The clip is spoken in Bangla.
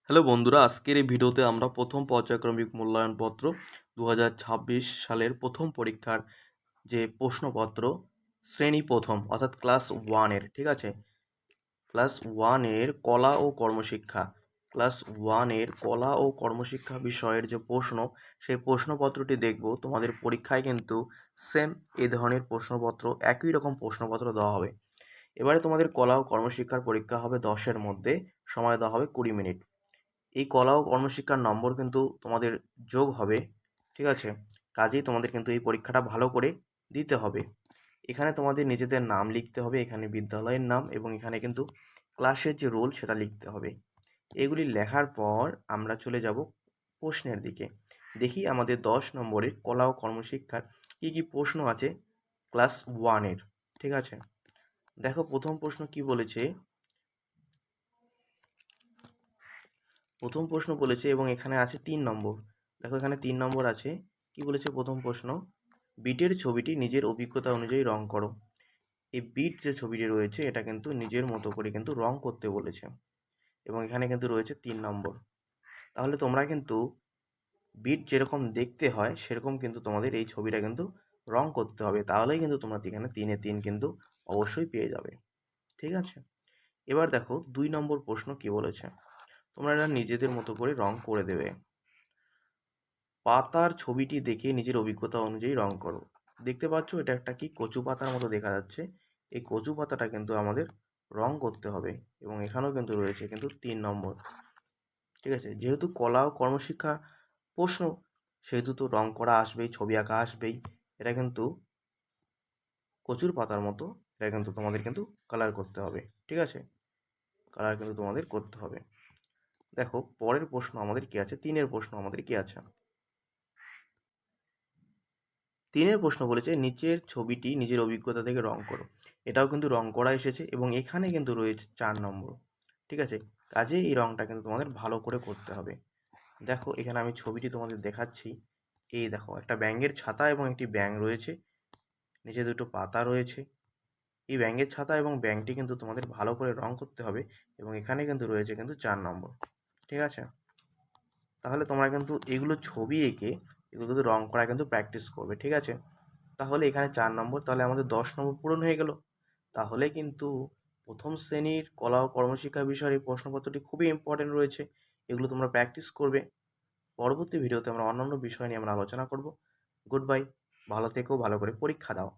হ্যালো বন্ধুরা, আজকের এই ভিডিওতে আমরা প্রথম পর্যায়ক্রমিক মূল্যায়নপত্র 2026 সালের প্রথম পরীক্ষার যে প্রশ্নপত্র শ্রেণী প্রথম অর্থাৎ ক্লাস ওয়ানের, ঠিক আছে, ক্লাস ওয়ানের কলা ও কর্মশিক্ষা বিষয়ের যে প্রশ্ন, সেই প্রশ্নপত্রটি দেখব। তোমাদের পরীক্ষায় কিন্তু সেম এই ধরনের প্রশ্নপত্র, একই রকম প্রশ্নপত্র দেওয়া হবে। এবারে তোমাদের কলা ও কর্মশিক্ষার পরীক্ষা হবে 10-এর মধ্যে, সময় দেওয়া হবে 20 মিনিট। এই কলা ও কর্মশিক্ষার নম্বর কিন্তু তোমাদের যোগ হবে, ঠিক আছে। কাজেই তোমাদের কিন্তু এই পরীক্ষাটা ভালো করে দিতে হবে। এখানে তোমাদের নিজেদের নাম লিখতে হবে, এখানে বিদ্যালয়ের নাম, এবং এখানে কিন্তু ক্লাসের যে রোল সেটা লিখতে হবে। এগুলি লেখার পর আমরা চলে যাব প্রশ্নের দিকে। দেখি আমাদের 10 নম্বরের কলা ও কর্মশিক্ষার কী কী প্রশ্ন আছে ক্লাস ওয়ানের, ঠিক আছে। দেখো প্রথম প্রশ্ন কি বলেছে। প্রথম প্রশ্ন বলেছে এবং এখানে আছে 3 নম্বর। দেখো এখানে 3 নম্বর আছে। কি বলেছে প্রথম প্রশ্ন? বিটের ছবিটি নিজের অভিজ্ঞতা অনুযায়ী রং করো। এই বিট যে ছবিটি রয়েছে এটা কিন্তু নিজের মতো করে কিন্তু রং করতে বলেছে, এবং এখানে কিন্তু রয়েছে 3 নম্বর। তাহলে তোমরা কিন্তু বিট যেরকম দেখতে হয় সেরকম কিন্তু তোমাদের এই ছবিটা কিন্তু রং করতে হবে, তাহলেই কিন্তু তোমরা এখানে 3-এ 3 কিন্তু অবশ্যই পেয়ে যাবে, ঠিক আছে। এবার দেখো 2 নম্বর প্রশ্ন কি বলেছে। তোমরা এটা নিজেদের মতো করে রং করে দেবে। পাতার ছবিটি দেখে নিজের অভিজ্ঞতা অনুযায়ী রং করো। দেখতে পাচ্ছ এটা একটা কি কচু পাতার মতো দেখা যাচ্ছে। এই কচু পাতাটা কিন্তু আমাদের রং করতে হবে, এবং এখানেও কিন্তু রয়েছে কিন্তু 3 নম্বর, ঠিক আছে। যেহেতু কলা ও কর্মশিক্ষা প্রশ্ন, সেহেতু তো রং করা আসবেই, ছবি আঁকা আসবেই। এটা কিন্তু কচুর পাতার মতো, এটা কিন্তু তোমাদের কিন্তু কালার করতে হবে, ঠিক আছে। কালার কিন্তু তোমাদের করতে হবে। দেখো পরের প্রশ্ন আমাদের কি আছে, 3-এর প্রশ্ন আমাদের কি আছে। 3-এর প্রশ্ন বলেছে নিচের ছবিটি নিজের অভিজ্ঞতা থেকে রং করো। এটাও কিন্তু রং করা এসেছে, এবং এখানে কিন্তু রয়েছে 4 নম্বর, ঠিক আছে। কাজেই এই রংটা কিন্তু তোমাদের ভালো করে করতে হবে। দেখো এখানে আমি ছবিটি তোমাদের দেখাচ্ছি। এই দেখো একটা ব্যাঙের ছাতা এবং একটি ব্যাঙ রয়েছে, নিচে দুটো পাতা রয়েছে। এই ব্যাঙের ছাতা এবং ব্যাঙটি কিন্তু তোমাদের ভালো করে রং করতে হবে, এবং এখানে কিন্তু রয়েছে কিন্তু 4 নম্বর, ঠিক আছে। তাহলে তোমরা কিন্তু এগুলো ছবি এঁকে এগুলো কিন্তু রং করা কিন্তু প্র্যাকটিস করবে, ঠিক আছে। তাহলে এখানে 4 নম্বর, তাহলে আমাদের 10 নম্বর পূরণ হয়ে গেল। তাহলে কিন্তু প্রথম শ্রেণীর কলা ও কর্মশিক্ষা বিষয়ের এই প্রশ্নপত্রটি খুবই ইম্পর্টেন্ট রয়েছে। এগুলো তোমরা প্র্যাকটিস করবে। পরবর্তী ভিডিওতে আমরা অন্যান্য বিষয় নিয়ে আমরা আলোচনা করব। Good bye. ভালো থেকো, ভালো করে পরীক্ষা দাও।